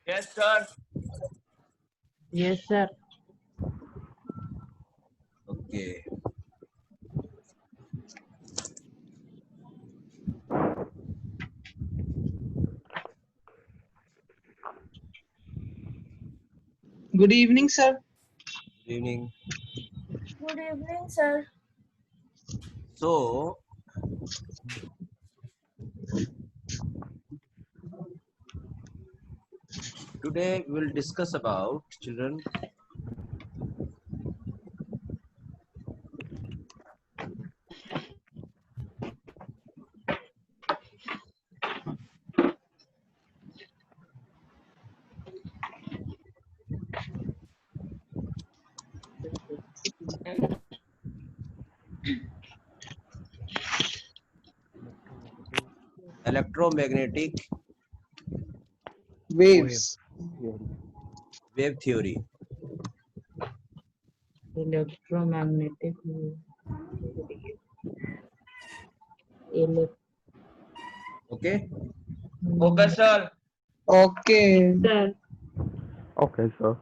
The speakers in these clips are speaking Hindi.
Yes, sir. Yes, sir. Okay. Good evening, sir. Good evening. Good evening, sir. So, today we'll discuss about children. Electromagnetic Waves. wave theory. Electromagnetic wave. Okay. Okay, sir. Okay. Sir. Okay, sir.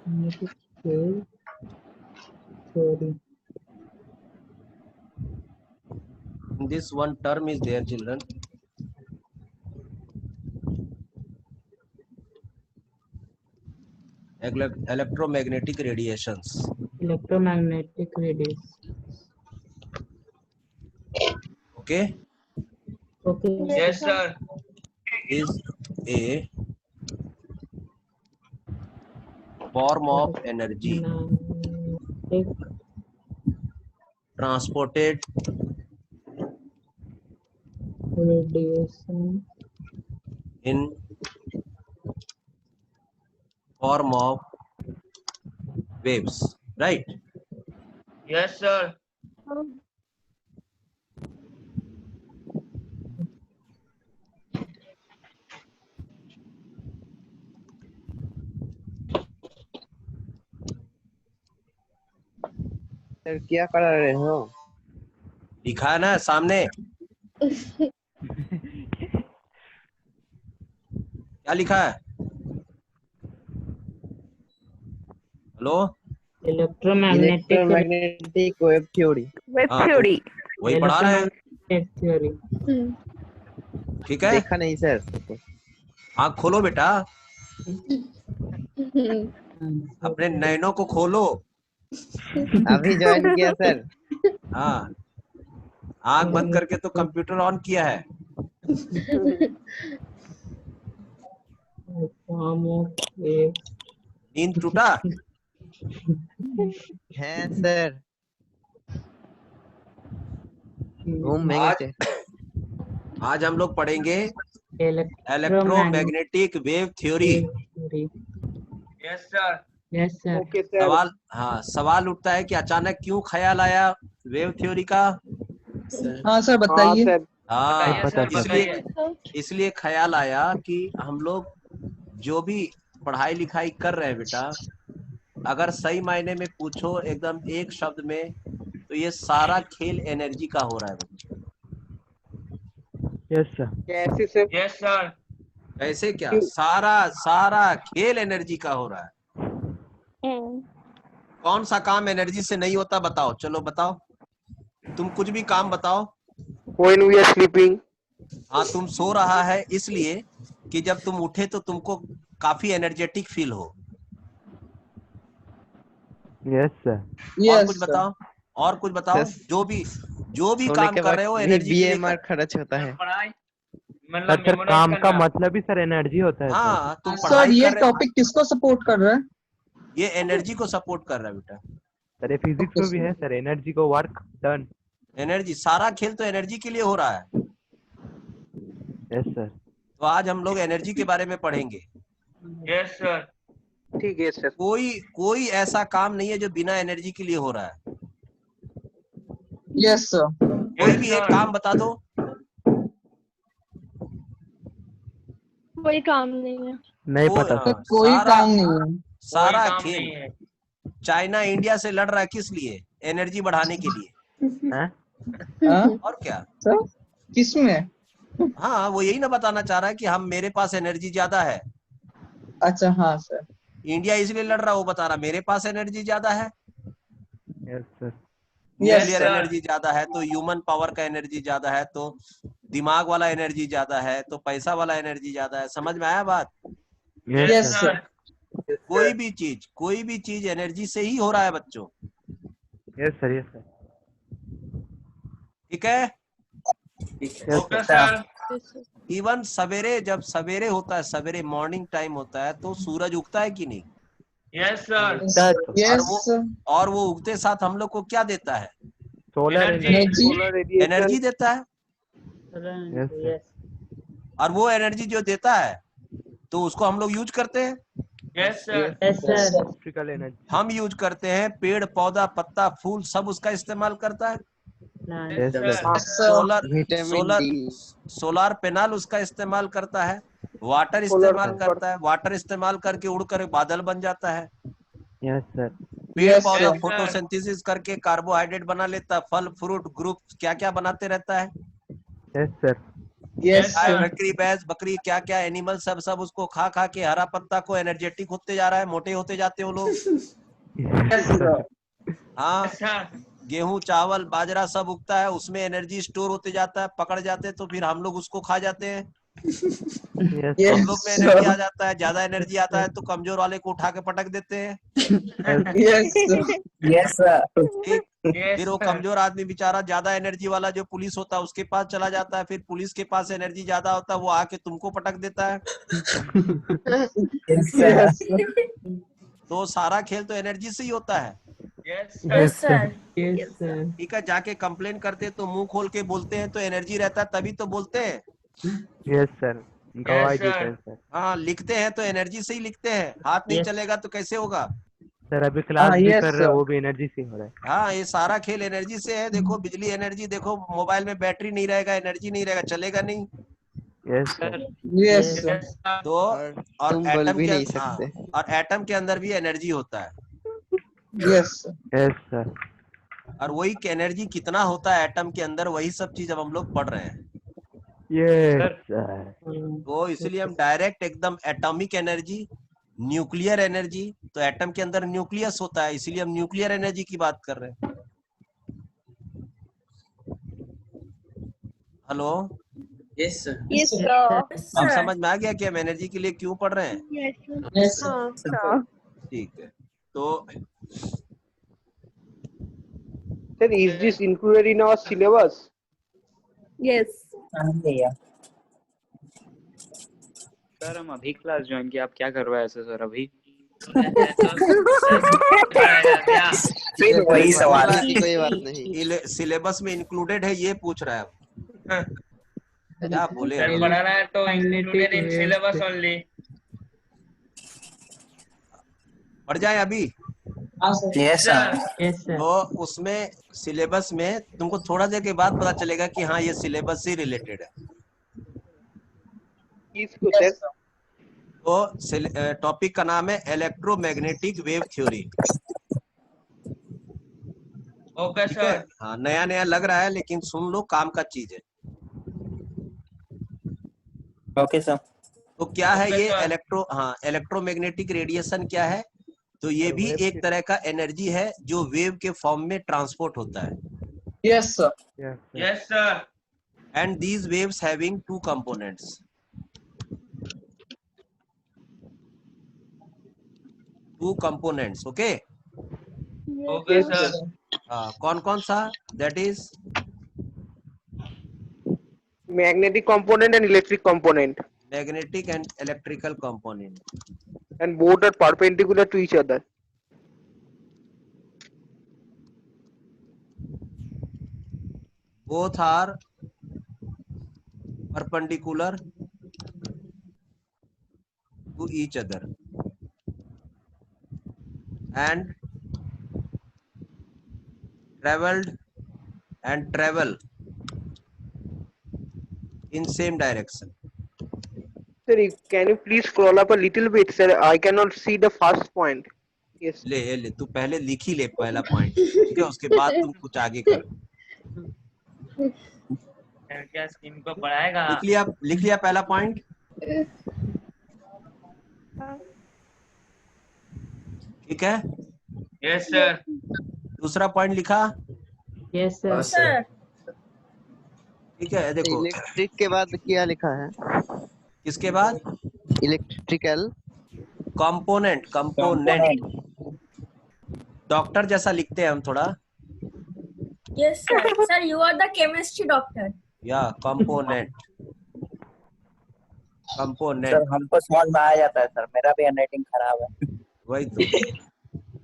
Magnetic wave theory. This one term is there, children. Electromagnetic radiations. Electromagnetic radiation. Okay. Okay. Yes, sir. Is a form of energy Magnetic transported radiation. in form of waves, right? Yes, sir. Sir क्या कर रहे हो? लिखा है ना सामने, क्या लिखा है? Hello, Electromagnetic wave theory. हाँ, तो वही पढ़ा रहे हैं, electromagnetic theory. ठीक है? देखा नहीं सर. आँख खोलो बेटा, अपने नैनों को खोलो. अभी ज्वाइन किया सर. हाँ, आँख बंद करके तो कंप्यूटर ऑन किया है. Form of wave. नींद टूटा? है सर. घूमेंगे आज सर. आज हम लोग पढ़ेंगे Electromagnetic electromagnetic wave theory. theory. Yes, sir. Yes, sir. सवाल उठता है कि अचानक क्यों ख्याल आया वेव थ्योरी का? हाँ सर, बताइए। हाँ, बताइए, सर, इसलिए ख्याल आया कि हम लोग जो भी पढ़ाई लिखाई कर रहे हैं बेटा, अगर सही मायने में पूछो एकदम एक शब्द में, तो ये सारा खेल एनर्जी का हो रहा है बच्चे. Yes sir. कैसे सर? Yes, sir. ऐसे क्या? सारा खेल एनर्जी का हो रहा है. कौन सा काम एनर्जी से नहीं होता बताओ? चलो बताओ, तुम कुछ भी काम बताओ. When we are sleeping. हाँ, तुम सो रहा है इसलिए कि जब तुम उठे तो तुमको काफी एनर्जेटिक फील हो. Yes sir. और कुछ बताओ, और कुछ बताओ. Yes. जो भी काम कर रहे हो एनर्जी के लिए BMR खर्च होता है. पढ़ाई मतलब सर memorize काम का करना। मतलब ही सर एनर्जी होता है. हाँ, तुम सर, पढ़ाई ये कर रहे हो, टॉपिक किसको सपोर्ट कर रहा है? ये एनर्जी को सपोर्ट कर रहा है बेटा. सर ये फिजिक्स में भी है सर. एनर्जी को वर्क डन. एनर्जी, सारा खेल तो एनर्जी के लिए हो रहा है. Yes sir. तो आज हम लोग एनर्जी के बारे में पढ़ेंगे. Yes, sir. ठीक है सर. कोई ऐसा काम नहीं है जो बिना एनर्जी के लिए हो रहा है. Yes sir. कोई भी एक काम बता दो. कोई काम नहीं है। नहीं पता हाँ, सर. कोई काम नहीं है। सारा कोई काम खेल. नहीं है। चाइना इंडिया से लड़ रहा है किस लिए? एनर्जी बढ़ाने के लिए. हैं? हाँ? और क्या? सर, किसमें? हाँ, वो यही ना बताना चाह रहा है कि हम मेरे पास एनर्जी ज्यादा है। अच्छा हाँ सर। इंडिया इसलिए लड़ रहा, वो बता रहा मेरे पास एनर्जी ज्यादा है, Yes, sir. Nuclear sir. Energy ज्यादा है, तो ह्यूमन पावर का एनर्जी ज्यादा है, तो दिमाग वाला एनर्जी ज्यादा है, तो पैसा वाला एनर्जी ज्यादा है। समझ में आया बात? Yes, Yes, sir. sir. कोई भी चीज एनर्जी से ही हो रहा है बच्चों। Yes, sir. Yes, sir. ठीक है? Yes, Okay, sir. sir. Even सवेरे, जब सवेरे होता है, सवेरे मॉर्निंग टाइम होता है, तो सूरज उगता है कि नहीं? Yes, sir. Yes, sir. और वो उगते साथ हम लोग को क्या देता है? Solar Energy. energy. एनर्जी देता है। Yes, sir. और वो एनर्जी जो देता है, तो उसको हम लोग यूज करते हैं। Yes, sir. Electrical energy. हम यूज करते हैं, पेड़ पौधा पत्ता फूल सब उसका इस्तेमाल करता है। Yes, Yes, sir. sir. Solar panel उसका इस्तेमाल करता है, वाटर इस्तेमाल करता है, वाटर इस्तेमाल करके उड़कर बादल बन जाता है। Yes, sir. पेड़ Yes, पौधा sir. फोटोसिंथेसिस करके कार्बोहाइड्रेट बना लेता है, फल फ्रूट ग्रुप क्या क्या बनाते रहता है। Yes, sir. Yes, गाय sir. बकरी भैंस बकरी क्या क्या एनिमल सब उसको खा खा के हरा पत्ता को एनर्जेटिक होते जा रहा है, मोटे होते जाते हैं वो लोग। Yes, sir. हाँ, Yes, sir. गेहूं चावल बाजरा सब उगता है, उसमें एनर्जी स्टोर होते जाता है, पकड़ जाते हैं तो फिर हम लोग उसको खा जाते हैं। Yes, Yes, हम लोग में एनर्जी आ जाता है, ज्यादा एनर्जी आता है तो कमजोर वाले को उठा के पटक देते हैं। Yes, sir. ठीक, Yes, फिर वो sir. कमजोर आदमी बेचारा ज्यादा एनर्जी वाला जो पुलिस होता है उसके पास चला जाता है, फिर पुलिस के पास एनर्जी ज्यादा होता है, वो आके तुमको पटक देता है। Yes, sir. तो सारा खेल तो एनर्जी से ही होता है। Yes, Yes, sir. sir. Yes, sir. ठीक है, जाके कंप्लेन करते तो मुंह खोल के बोलते हैं तो एनर्जी रहता है, तभी तो बोलते हैं। yes, sir. गवाही sir. देते हैं सर। हाँ, लिखते हैं तो एनर्जी से ही लिखते हैं, हाथ नहीं Yes. चलेगा तो कैसे होगा? सर अभी क्लास भी yes, कर रहे हैं, sir. वो भी एनर्जी से हो रहा है। हाँ, ये सारा खेल एनर्जी से है। देखो बिजली एनर्जी, देखो मोबाइल में बैटरी नहीं रहेगा, एनर्जी नहीं रहेगा, चलेगा नहीं। Yes sir. Yes, sir. Yes, sir. तो और एटम के हाँ, और एटम के अंदर भी एनर्जी होता है। Yes, sir. Yes sir. और वही एनर्जी कितना होता है एटम के अंदर, वही सब चीज अब हम लोग पढ़ रहे हैं। Yes sir. तो इसलिए हम डायरेक्ट एकदम एटॉमिक एनर्जी, न्यूक्लियर एनर्जी, तो एटम के अंदर न्यूक्लियस होता है, इसीलिए हम न्यूक्लियर एनर्जी की बात कर रहे हैं। Hello, Yes, sir. अब समझ में आ गया कि हम एनर्जी के लिए क्यों पढ़ रहे हैं? Yes, sir. ठीक है, तो Sir, is this included in our syllabus? Yes. Sir हम अभी क्लास ज्वाइन किया, आप क्या करवाए ऐसे सर अभी? वही सवाल की कोई बात नहीं, सिलेबस में इंक्लूडेड है ये पूछ रहा है। क्या बोले? Sir, पढ़ाना है तो included in syllabus only. पढ़ जाए अभी? Yes, sir. तो उसमें सिलेबस में तुमको थोड़ा देर के बाद पता चलेगा कि हाँ ये सिलेबस से रिलेटेड है। इसको sir. तो टॉपिक का नाम है इलेक्ट्रोमैग्नेटिक वेव थ्योरी। Okay, ठीक है, sir. हाँ नया नया लग रहा है लेकिन सुन लो, काम का चीज है। Okay sir. तो क्या है Okay, ये sir. इलेक्ट्रोमैग्नेटिक रेडिएशन क्या है? तो ये भी एक तरह का एनर्जी है जो वेव के फॉर्म में ट्रांसपोर्ट होता है। Yes, sir. Yes, sir. And these waves having two components. Two components, okay? Okay, sir. कौन कौन सा? That is Magnetic component and electric component, magnetic and electrical component. and both are perpendicular to each other. Both are perpendicular to each other and travel in same direction. Sir, can you please scroll up a little bit, sir? I cannot see the first point. Yes. ले तू पहले लिख ही ले पहला पॉइंट, ठीक है? उसके बाद तुम कुछ आगे कर। क्या स्कीम को पढ़ाएगा? लिख लिया पहला पॉइंट। ठीक है, यस सर। दूसरा पॉइंट लिखा। Yes, sir. Sir. ठीक है, देखो इलेक्ट्रिक के बाद क्या लिखा है? इसके बाद इलेक्ट्रिकल कंपोनेंट डॉक्टर जैसा लिखते हैं हम थोड़ा, Yes, sir. Sir, you are the chemistry doctor. या कंपोनेंट सर हमको समझ में आ जाता है सर, मेरा भी हैंडराइटिंग खराब है। वही तो,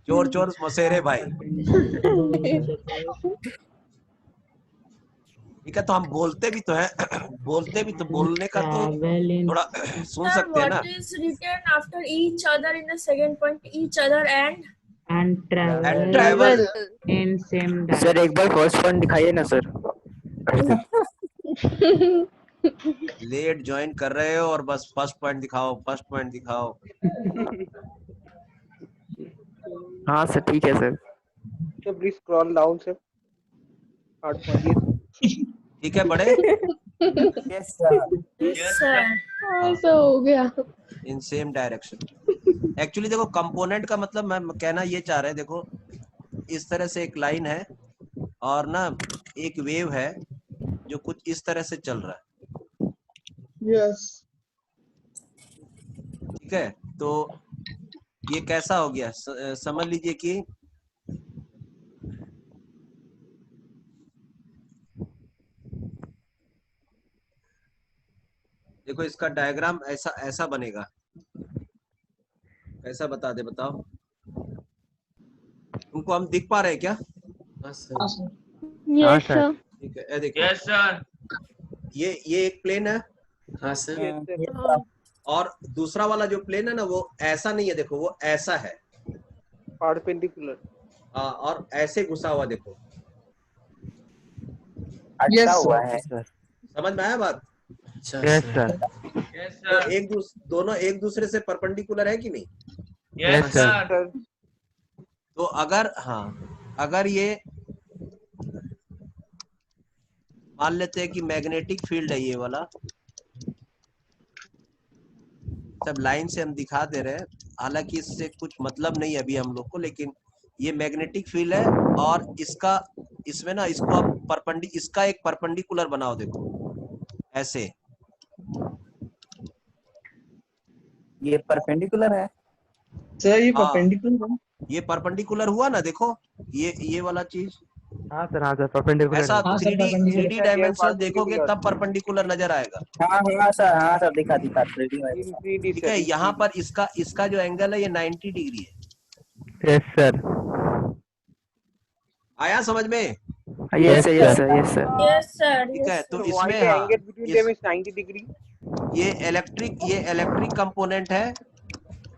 चोर चोर मसेरे भाई। ठीक है, तो हम बोलते भी तो है, बोलते भी तो, बोलने का तो Travel in थोड़ा सुन Sir, सकते हैं ना। what is written after each other in the second point? Each other and and And travel travel in same sir एक बार फर्स्ट पॉइंट दिखाइए ना सर। लेट ज्वाइन कर रहे हो और बस फर्स्ट पॉइंट दिखाओ, फर्स्ट पॉइंट दिखाओ। हाँ सर ठीक है sir. So please scroll down, sir. Third point. ठीक है बड़े, Yes, sir. yes, sir. ऐसा हो गया। In same direction. एक्चुअली देखो, कंपोनेंट का मतलब मैं कहना ये चाह रहे, देखो इस तरह से एक लाइन है और ना एक वेव है जो कुछ इस तरह से चल रहा है। Yes. ठीक है, तो ये कैसा हो गया, समझ लीजिए कि देखो इसका डायग्राम ऐसा ऐसा बनेगा। कैसा बता दे, बताओ तुमको हम दिख पा रहे हैं क्या? हाँ सर। Yes, sir. ठीक है, ये देखो यस सर। ये एक प्लेन है हाँ सर। Yes, sir. और दूसरा वाला जो प्लेन है ना वो ऐसा नहीं है, देखो वो ऐसा है। Perpendicular. हाँ, और ऐसे घुसा हुआ, देखो Yes, अटका sir. हुआ है। समझ में आया बात? अच्छा यस सर। सर। यस तो सर। दोनों एक दूसरे से परपेंडिकुलर है कि नहीं? Yes Yes, sir. सर। तो अगर, हाँ अगर ये मान लेते हैं कि मैग्नेटिक फील्ड है ये वाला, सब लाइन से हम दिखा दे रहे हैं, हालांकि इससे कुछ मतलब नहीं है अभी हम लोग को, लेकिन ये मैग्नेटिक फील्ड है और इसका, इसमें ना इसको आप इसका एक परपेंडिकुलर बनाओ, देखो ऐसे। ये परपेंडिकुलर है। Sir, ये हाँ। perpendicular है। ये परपेंडिकुलर हुआ ना, देखो ये वाला चीज हाँ सर परपेंडिकुलर ऐसा है। हाँ, सर, 3D perpendicular। डायमेंशन देखोगे तब परपेंडिकुलर नजर आएगा। हाँ सर दिखा 3D में। In 3D. ठीक है, यहाँ पर इसका जो एंगल है ये 90 डिग्री है। Yes sir. आया समझ में? Yes sir yes sir yes sir. Yes, sir. ठीक है, Yes, तो So why इसमें the हाँ, angle between them is 90 degree? ये इलेक्ट्रिक कंपोनेंट है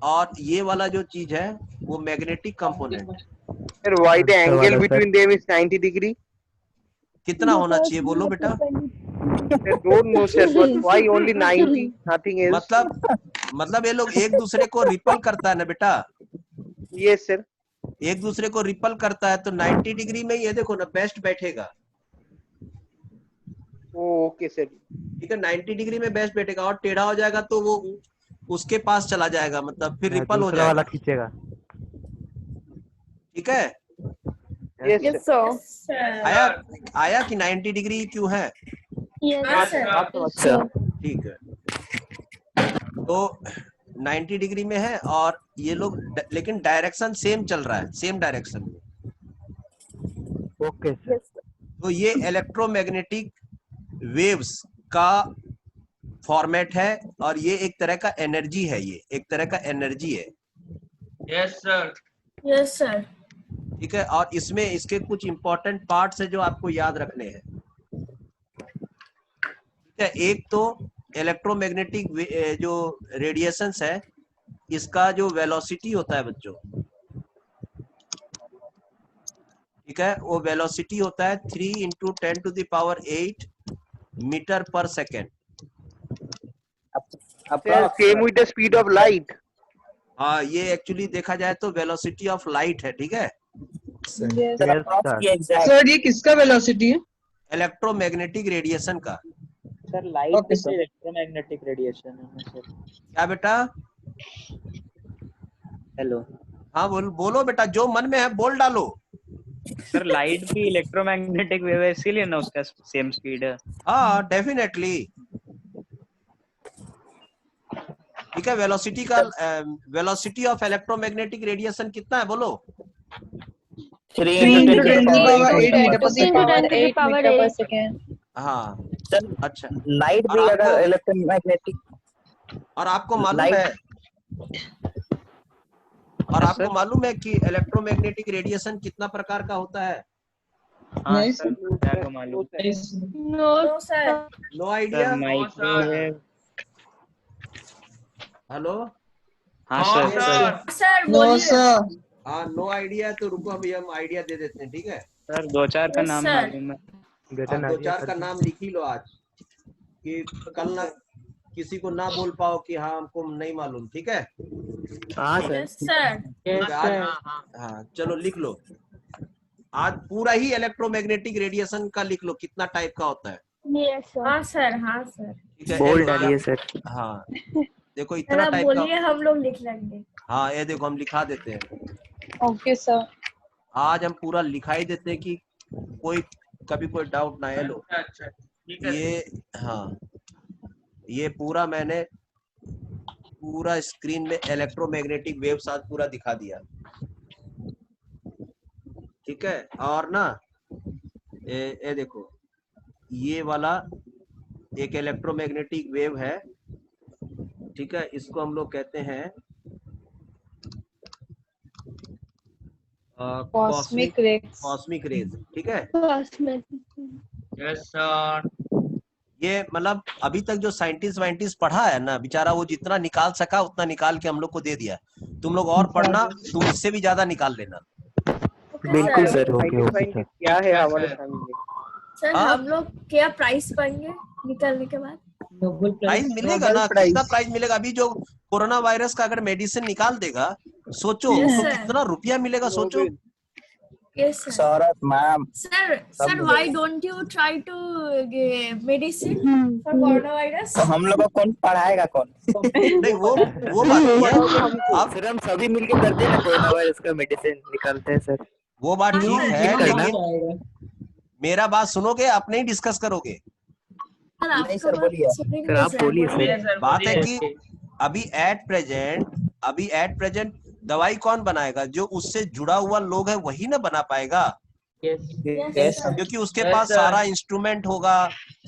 और ये वाला जो चीज है वो मैग्नेटिक कंपोनेंट है। Sir, why the अच्छा angle वाला, sir. between them is 90 degree? कितना होना चाहिए बोलो बेटा? I don't know, sir, but why only 90? Nothing else. मतलब ये लोग एक दूसरे को रिपल करता है ना बेटा, Yes, sir. एक दूसरे को रिपल करता है, तो 90 डिग्री में ये देखो ना बेस्ट बैठेगा। Oh, okay, sir. ठीक है, 90 डिग्री में बेस्ट बैठेगा और टेढ़ा हो जाएगा तो वो उसके पास चला जाएगा, मतलब फिर रिपल हो दूसरा वाला जाएगा। खींचेगा। ठीक है, Yes, Yes, sir. sir. yes, sir. आया कि 90 डिग्री क्यों है? Yes, हाँ, sir. sir. Yes, sir. ठीक है, तो 90 डिग्री में है और ये लोग लेकिन डायरेक्शन सेम चल रहा है, सेम डायरेक्शन में। Okay sir. Yes, sir. तो ये इलेक्ट्रोमैग्नेटिक वेव्स का फॉर्मेट है और ये एक तरह का एनर्जी है, ये एक तरह का एनर्जी है। Yes sir. Yes, sir. ठीक है, और इसमें इसके कुछ इंपॉर्टेंट पार्ट्स है जो आपको याद रखने हैं। ठीक है, एक तो इलेक्ट्रोमैग्नेटिक जो रेडिएशंस है इसका जो वेलोसिटी होता है बच्चों, ठीक है, वो वेलोसिटी होता है 3 × 10⁸ मीटर पर second. Sir, same with the speed of light. हाँ, ये एक्चुअली देखा जाए तो वेलोसिटी ऑफ लाइट है। ठीक है, Yes. सर approx की exact Sir, ये किसका velocity है? इलेक्ट्रोमैग्नेटिक रेडिएशन का। सर लाइट Okay, भी sir. इलेक्ट्रोमैग्नेटिक रेडिएशन है ना सर? क्या बेटा? हेलो हाँ बोलो बेटा, जो मन में है बोल डालो। सर, लाइट भी इलेक्ट्रोमैग्नेटिक वेव है, इसीलिए ना उसका सेम स्पीड है। हाँ डेफिनेटली। ठीक है, वेलोसिटी ऑफ इलेक्ट्रोमैग्नेटिक रेडिएशन कितना है बोलो? 3 3 into into 10 to the power 8 meter per 10 second. to the power 8. हाँ सर अच्छा। लाइट और भी आपको- अगर इलेक्ट्रोमैग्नेटिक और आपको मालूम लाइट है कि इलेक्ट्रोमैग्नेटिक रेडिएशन कितना प्रकार का होता है? हाँ नहीं, सर, क्या को मालूम? No, No, sir. No sir idea. Microwave. Hello हाँ हाँ सर। सर। Sir, No, बोलिए। sir. हाँ नो आइडिया, तो रुको अभी हम आइडिया दे देते हैं। ठीक है, सर 2-4 का Yes, नाम sir. मालूम है। बेटा आप 2-4 का नाम लिख ही लो आज, कि कल ना किसी को ना बोल पाओ कि हाँ हमको नहीं मालूम। ठीक है, हाँ Yes, sir. आज हाँ हाँ चलो लिख लो। आज पूरा ही इलेक्ट्रोमैग्नेटिक रेडिएशन का लिख लो, कितना टाइप का होता है। yes, sir. हाँ सर, हाँ सर। ठीक है, बोल एक डालिए सर। हाँ देखो सर इतना आप टाइप बोलिए, का। हम लोग लिख लेंगे। हाँ ये देखो हम लिखा देते हैं। Okay, sir. आज हम पूरा लिखाई देते हैं कि कोई कभी कोई डाउट ना है। लो अच्छा ठीक है। ये हाँ ये पूरा मैंने पूरा स्क्रीन में इलेक्ट्रोमैग्नेटिक वेव साथ पूरा दिखा दिया। ठीक है, और ना ये देखो ये वाला एक इलेक्ट्रोमैग्नेटिक वेव है। ठीक है, इसको हम लोग कहते हैं Cosmic rays. Cosmic rays. ठीक है, Cosmic. Yes sir. ये मतलब अभी तक जो साइंटिस्ट पढ़ा है ना, बेचारा वो जितना निकाल सका उतना निकाल के हम लोग को दे दिया। तुम लोग और पढ़ना, तुम इससे भी ज्यादा निकाल लेना। बिल्कुल सर। Okay sir. क्या है हमारे सामने? सर हाँ? हम लोग क्या प्राइस पाएंगे निकलने के बाद? प्राइज मिलेगा Nobel ना, Prize. कितना प्राइज मिलेगा? अभी जो कोरोना वायरस का अगर मेडिसिन निकाल देगा, सोचो Yes, तो sir. कितना रुपया मिलेगा, सोचो। Yes, sir. Saurabh ma'am Sir, सब why मिलेगा। don't you try to medicine for coronavirus? तो हम लोग को कौन पढ़ाएगा कौन? नहीं वो बात नहीं है। अब सर हम सभी मिलके करते हैं ना, कोरोना वायरस का मेडिसिन निकालते हैं सर। वो बात हाँ, ठीक सर, है, करना। लेकिन मेरा बात सुनोगे, आप नहीं डिस्कस करोगे। सर नहीं, आपका सर, बात बोलिए। सुनेंगे सर, आप बोलिए, बोलिए। बोलिए सर, बात है बोलिए। कि अभी एट प्रेजेंट दवाई कौन बनाएगा? जो उससे जुड़ा हुआ लोग है वही ना बना पाएगा, Yes, sir. क्योंकि उसके Yes, पास sir. सारा इंस्ट्रूमेंट होगा,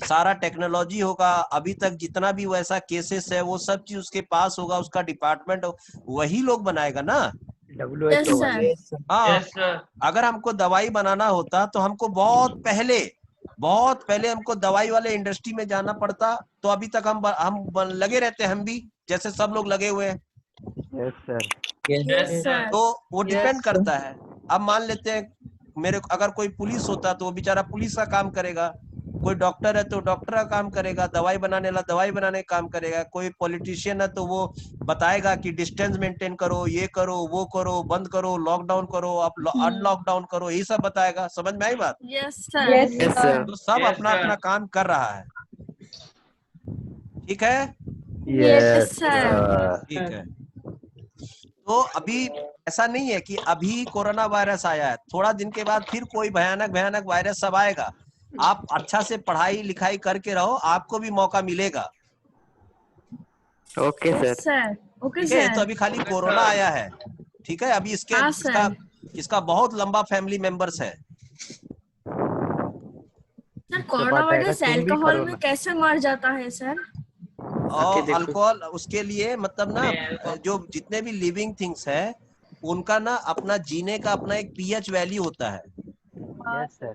सारा टेक्नोलॉजी होगा। अभी तक जितना भी वैसा केसेस है वो सब चीज उसके पास होगा, उसका डिपार्टमेंट वही लोग बनाएगा ना। Yes, WHO sir. हाँ, यस सर। अगर हमको दवाई बनाना होता तो हमको बहुत पहले हमको दवाई वाले इंडस्ट्री में जाना पड़ता। तो अभी तक हम लगे रहते, हम भी जैसे सब लोग लगे हुए हैं। Yes sir. Yes, sir. तो वो डिपेंड करता है। अब मान लेते हैं अगर कोई पुलिस होता तो वो बेचारा पुलिस का काम करेगा, कोई डॉक्टर है तो डॉक्टर का काम करेगा, दवाई बनाने वाला दवाई बनाने का काम करेगा, कोई पॉलिटिशियन है तो वो बताएगा कि डिस्टेंस मेंटेन करो, ये करो, वो करो, बंद करो, लॉकडाउन करो, आप अनलॉकडाउन करो, यही सब बताएगा। समझ में आई बात? Yes, sir. Yes, yes sir. तो सब Yes, अपना sir. अपना काम कर रहा है। ठीक है, Yes, sir. ठीक है। तो अभी ऐसा नहीं है कि अभी कोरोना वायरस आया है, थोड़ा दिन के बाद फिर कोई भयानक वायरस सब आएगा। आप अच्छा से पढ़ाई लिखाई करके रहो, आपको भी मौका मिलेगा। Okay Yes, sir. sir. Okay, ठीक है, ये तो sir. अभी खाली कोरोना आया है। ठीक है, अभी हाँ, इसका बहुत लंबा फैमिली मेंबर्स है। सर कोरोना वायरस तुम भी अल्कोहल करो में ना। कैसे मर जाता है सर? और अल्कोहल उसके लिए मतलब ना, जो जितने भी लिविंग थिंग्स है उनका ना अपना जीने का अपना एक पीएच वैल्यू होता है। Yes sir.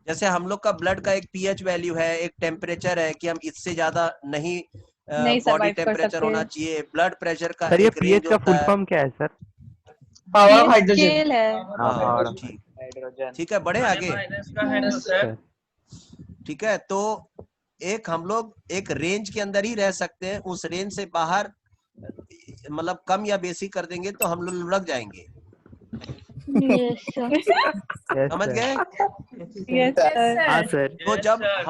जैसे हम लोग का ब्लड का एक पीएच वैल्यू है, एक टेम्परेचर है कि हम इससे ज्यादा नहीं बॉडी survive कर टेम्परेचर सकते। होना चाहिए। ब्लड प्रेशर का सर ये एक रेंज पीएच का होता फुल है। फॉर्म क्या है sir? Power of hydrogen. Scale है। हाँ, ठीक हाइड्रोजन। ठीक है, बढ़े आगे। वायरस का है तो सर। ठीक है, तो हम लोग एक रेंज के अंदर ही रह सकते हैं, उस रेंज से बाहर मतलब कम या बेसी कर देंगे तो हम लोग लुढ़क जाएंगे। Yes, sir. Yes, समझ sir. गए? Yes, sir. हाँ सर। तो Yes, जब sir.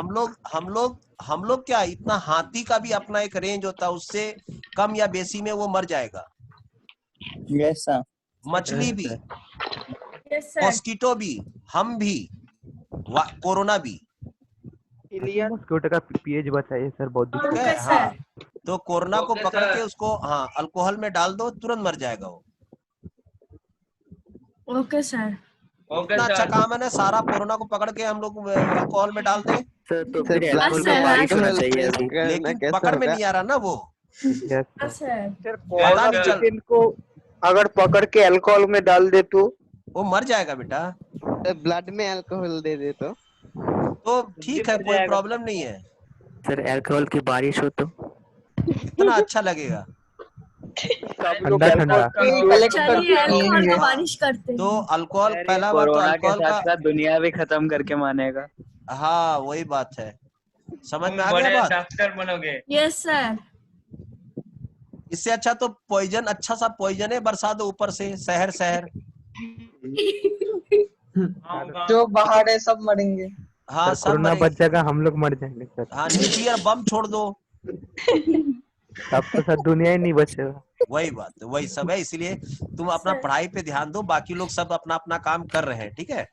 हम लोग क्या, इतना हाथी का भी अपना एक रेंज होता है, उससे कम या बेसी में वो मर जाएगा। Yes sir. मछली भी, Yes, sir. मॉस्किटो भी, हम भी, कोरोना भी। Alien. मॉस्किटो का पीएच बताइए सर, बहुत ठीक दिक्कत है? Okay, हाँ, sir. तो कोरोना को Okay, पकड़ sir. के उसको, हाँ, अल्कोहल में डाल दो, तुरंत मर जाएगा वो। Okay, sir. Okay, इतना अच्छा sir. काम है ना, सारा कोरोना को पकड़ के हम लोग अल्कोहल में डाल दें, सर तो सर, फिर ब्लड अल्कोहल में में बारिश alcohol होना चाहिए अभी। लेकिन पकड़ में नहीं आ रहा ना वो। Yes, Yes, sir. sir. Sir पता कोरोना नहीं चल, पेशेंट को अगर पकड़ के अल्कोहल में डाल दे तो वो मर जाएगा बेटा। ब्लड में अल्कोहल दे दे तो ठीक है, कोई प्रॉब्लम नहीं है, सर अल्कोहल की बारिश हो तो कितना अच्छा लगेगा। सब लोग ठंडा ठंडा। अल्कोहल चलिए अल्कोहल को बारिश करते तो हैं। अल्कोहल, यार, ये पहला बात तो कोरोना के अल्कोहल साथ का, साथ दुनिया भी खत्म करके मानेगा। हाँ वही बात है, समझ तुम में आ गया बड़े बात। डॉक्टर बनोगे। Yes, sir. इससे अच्छा तो पॉइजन, अच्छा सा पॉइजन है, बरसा दो ऊपर से, शहर शहर। जो बाहर है सब मरेंगे। हाँ सर सब कोरोना मरेंगे। बच जाएगा, हम लोग मर जाएंगे सर। हाँ, न्यूक्लियर बम छोड़ दो। तब तो सर दुनिया ही नहीं बचेगा। वही बात है, वही सब है, इसलिए तुम अपना सर। पढ़ाई पे ध्यान दो, बाकी लोग सब अपना अपना काम कर रहे हैं, ठीक है?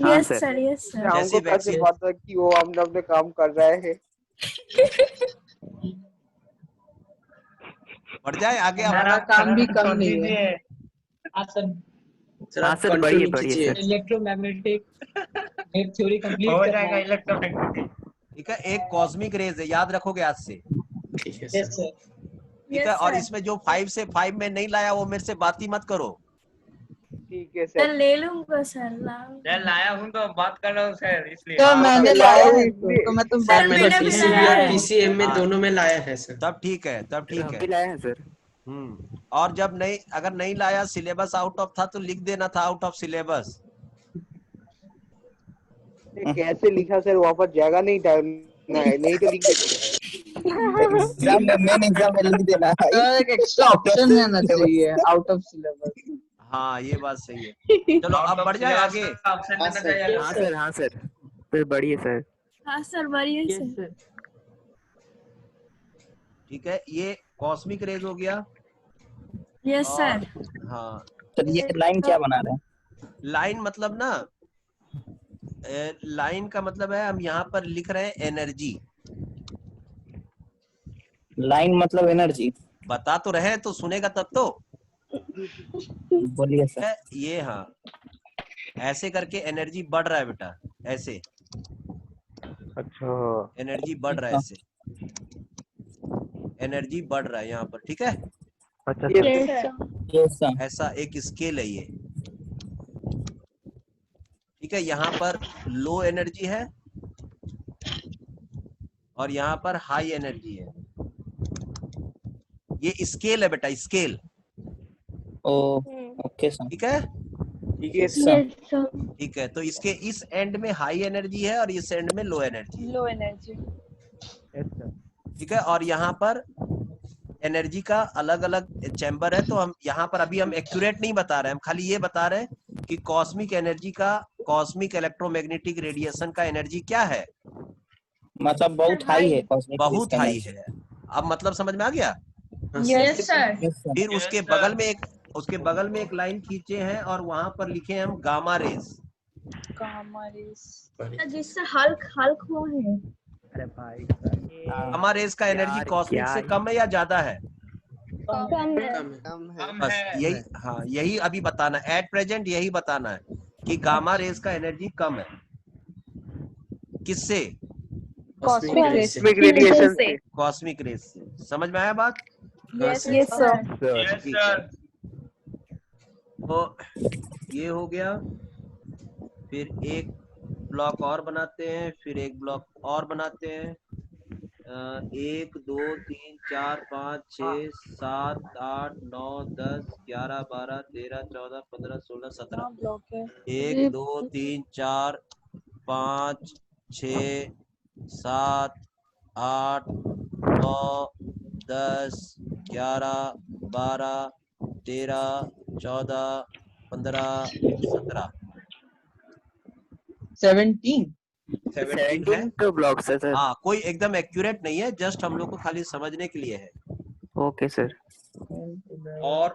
Yes, sir. sir. Yes, sir. हमको जैसे कैसे वैक्सीन, पता कि वो हम अपने काम कर रहे हैं? बढ़ जाए आगे हमारा अपना। काम भी कम नहीं है। हाँ सर बढ़िए सर। इलेक्ट्रोमैग्नेटिक थ्योरी कंप्लीट हो करना जाएगा है। इलेक्ट्रोमैग्नेटिक। ठीक है, एक कॉस्मिक रेज है, याद रखोगे आज से, यस सर। ठीक है? और इसमें जो 5 से 5 में नहीं लाया, वो मेरे से बात ही मत करो। ठीक है सर सर। ले लूंगा सर। सर लाया हूँ तो बात कर रहा हूँ सर, इसलिए। सर मैंने लाया है इसलिए- तो मैं तुम सर मैंने भी PCB लाया और है। PCM में हाँ। दोनों में लाया है सर। तब ठीक है, तब ठीक हम है। भी लाए हैं सर। और जब नहीं, अगर नहीं लाया, सिलेबस आउट ऑफ था तो लिख देना था आउट ऑफ सिलेबस। ये कैसे लिखा सर, वहाँ पर जगह नहीं डालना है, नहीं तो लिख देते। एग्जाम में, मेन एग्जाम में लिख देना है। सर एक एक्स्ट्रा ऑप्शन रहना चाहिए आउट ऑफ सिलेबस। हाँ ये बात सही है। चलो अब बढ़ जाए आगे। ऑप्शन देना सर। चाहिए। हाँ सर फिर बढ़िए सर। हाँ सर बढ़िया सर। ठीक है, ये कॉस्मिक रेज हो गया। Yes sir. हाँ, तो ये लाइन क्या बना रहे हैं? लाइन मतलब ना, लाइन का मतलब है, हम यहाँ पर लिख रहे हैं एनर्जी। लाइन मतलब एनर्जी। बता तो रहे हैं, तो सुनेगा तब तो। बोलिए सर। ये हाँ, ऐसे करके एनर्जी बढ़ रहा है बेटा, ऐसे अच्छा एनर्जी बढ़ रहा है, ऐसे एनर्जी बढ़ रहा है यहाँ पर, ठीक है? अच्छा Yes, sir. Yes sir. ऐसा एक स्केल है ये, ठीक है? यहाँ पर लो एनर्जी है और यहाँ पर हाई एनर्जी है। ये स्केल है बेटा, स्केल, ओके सर। ठीक है? Yes sir. Yes, sir. ठीक है, तो इसके इस एंड में हाई एनर्जी है और इस एंड में लो एनर्जी है, Low energy. ठीक है? और यहाँ पर एनर्जी का अलग अलग चैम्बर है, तो हम यहाँ पर अभी हम एक्यूरेट नहीं बता रहे हैं, हम खाली ये बता रहे हैं कि कॉस्मिक एनर्जी का, कॉस्मिक इलेक्ट्रोमैग्नेटिक रेडिएशन का एनर्जी क्या है, मतलब बहुत हाई है कॉस्मिक रेज बहुत का हाई एनर्जी। है। अब मतलब समझ में आ गया? Yes sir. Yes sir. फिर उसके बगल में एक लाइन खींचे हैं और वहां पर लिखे हैं हम गामा रेज। Gamma rays. जिससे हल्क हल्क हुआ है। अरे भाई गामा रेज का एनर्जी यार, कॉस्मिक क्या से कम है या ज्यादा है? कम है। कम है। हम बस है। यही, हाँ यही अभी बताना, एट प्रेजेंट यही बताना है कि गामा रेज का एनर्जी कम है। किससे? Cosmic rays. Cosmic radiation से। कॉस्मिक रेज से। समझ में आया बात? Yes, sir. यस ठीक सर। तो ये हो गया, फिर एक ब्लॉक और बनाते हैं, फिर एक ब्लॉक और बनाते हैं। 1 2 3 4 5 6 7 8 9 10 11 12 13 14 15 16 17। Block है. 1 2 3 4 5 6 7 8 9 10 11 12 13 14 15, 17, 17। 17 है। तो ब्लॉक्स है सर। हाँ, कोई एकदम एक्यूरेट नहीं है, जस्ट हम लोग को खाली समझने के लिए है। Okay sir. और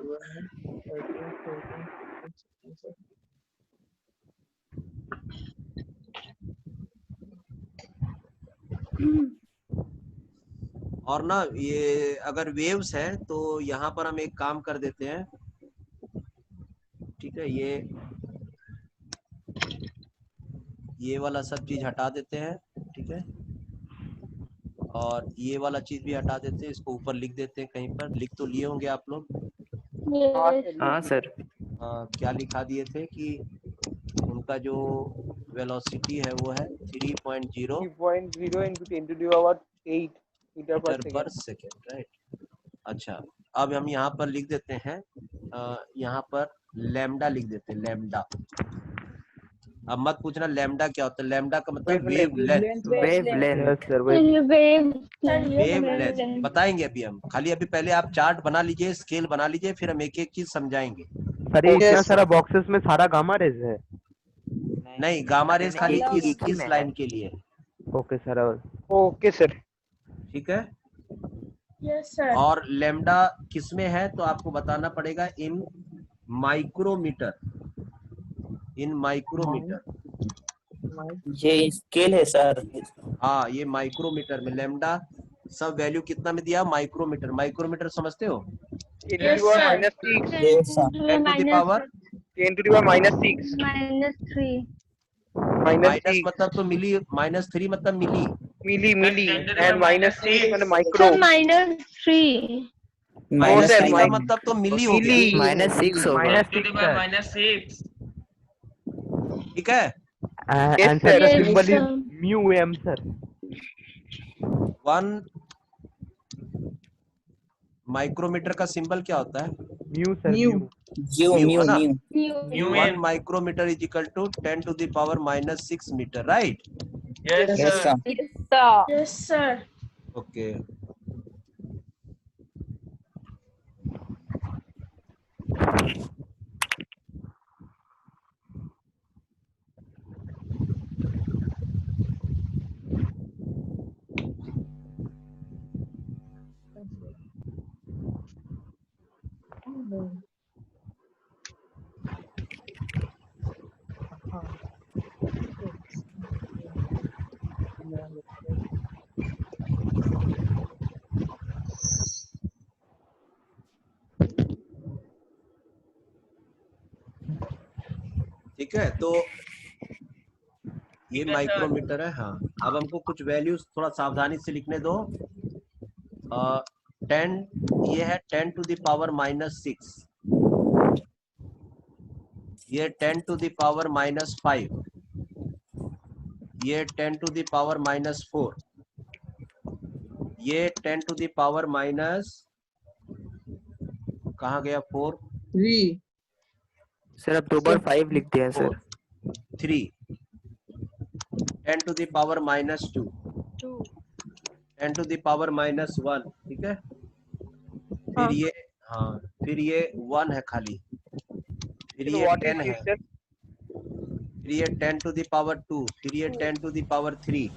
और ना ये अगर वेव्स है तो यहाँ पर हम एक काम कर देते हैं, ठीक है, ये वाला सब चीज हटा देते हैं, ठीक है, और ये वाला चीज भी हटा देते हैं, इसको ऊपर लिख देते हैं, कहीं पर लिख तो लिए होंगे आप लोग। हाँ सर। क्या लिखा दिए थे कि उनका जो वेलोसिटी है वो है 3.0 3.0 into 10 to the power 8 metre पर सेकेंड, राइट। अच्छा, अब हम यहाँ पर लिख देते हैं, यहाँ पर लैम्डा लिख देते हैं, लैम्डा। अब मत पूछना लैम्डा क्या होता है, लैम्डा का मतलब वेव लेंथ। वेव लेंथ बताएंगे अभी हम, खाली अभी पहले आप चार्ट बना लीजिए, स्केल बना लीजिए, फिर हम एक एक चीज समझाएंगे। सर ये इतना सारा बॉक्सेस में सारा गामा रेज है? नहीं, गामा रेज खाली इस लाइन के लिए। Okay sir. ओके सर, ठीक है। Yes sir. और लैम्डा किसमें है तो आपको बताना पड़ेगा इन माइक्रोमीटर, इन माइक्रोमीटर। ये स्केल है सर। हाँ, ये माइक्रोमीटर में लैम्डा सब वैल्यू कितना में दिया, माइक्रोमीटर। माइक्रोमीटर समझते हो? 10 to the power minus 6, 10 to the power 10 to the power minus 6, minus 6 मतलब तो मिली, -3 मतलब मिली, milli and minus 6 and micro. -3 का मतलब तो मिली हो गया, -6 होगा। -6 ठीक है। आंसर का symbol is mu M sir. 1 micrometre का सिंबल क्या होता है? Mu sir. Mu 1 micrometre is equal to 10 to the power -6 metre, right? Yes sir. Yes sir. Okay. ठीक है, तो ये माइक्रोमीटर है। हाँ, अब हमको कुछ वैल्यूज थोड़ा सावधानी से लिखने दो। 10 ये है 10 to the power -6, ये 10 to the power -5, ये 10 to the power -4, ये 10 to the power कहाँ गया 4? 3। सर अब 2 बार 5 लिख दिया sir. 3, 10 to the power -2, 10 to the power -1, ठीक है। फिर ये, हाँ, फिर ये 1 है खाली, फिर ये 10 है, फिर ये 10 to the power 2, फिर ये 10 to the power 3,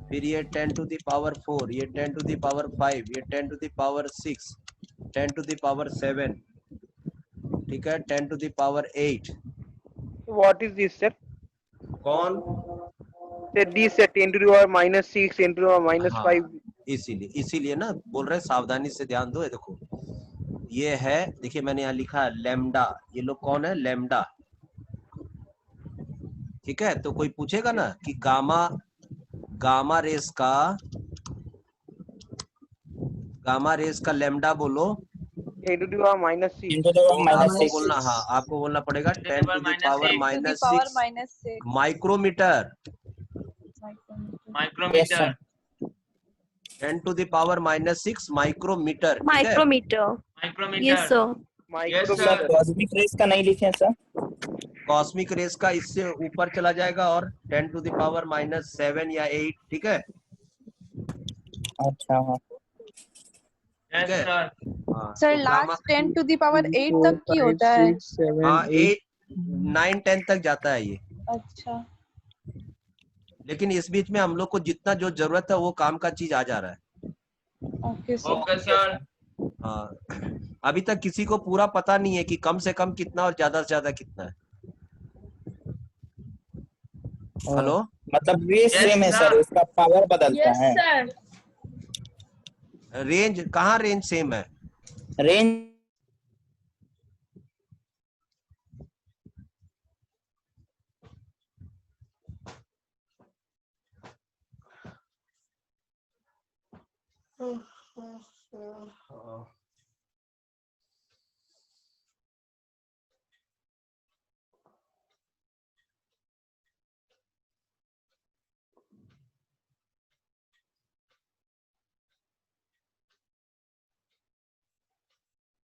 फिर ये 10 to the power 4, ये 10 to the power 5, ये 10 to the power 6, 10 to the power 7, ठीक है, 10 to the power 8। What is this, sir? कौन? Sir, this is 10 to the power -6, 10 to the power -5. इसीलिए ना बोल रहे, सावधानी से ध्यान दो। देखो ये है, देखिए मैंने यहाँ लिखा है लैम्डा, ये लोग कौन है? लैम्डा, ठीक है। तो कोई पूछेगा ना कि गामा रेस का लैम्डा बोलो, 10 to the power -6. आपको बोलना, हाँ, आपको बोलना पड़ेगा 10 to the power -6 micrometre. 10 to the power -6 micrometre. Yes sir. Cosmic rays का नहीं लिखे सर? कॉस्मिक रेस का इससे ऊपर चला जाएगा और 10 to the power -7 या 8, ठीक है। अच्छा, हाँ, ठीक है। हाँ, सर तो gamma last 10 to the power 8 तक की होता है। 8 9 10 तक जाता है ये। अच्छा लेकिन इस बीच में हम लोग को जितना जो जरूरत है वो काम का चीज आ जा रहा है। Okay sir. Okay sir. हाँ, अभी तक किसी को पूरा पता नहीं है कि कम से कम कितना और ज्यादा से ज्यादा कितना है। हेलो, मतलब ये Yes, सेम है sir. सर, उसका पावर बदलता Yes, है। sir. रेंज कहाँ रेंज सेम है? रेंज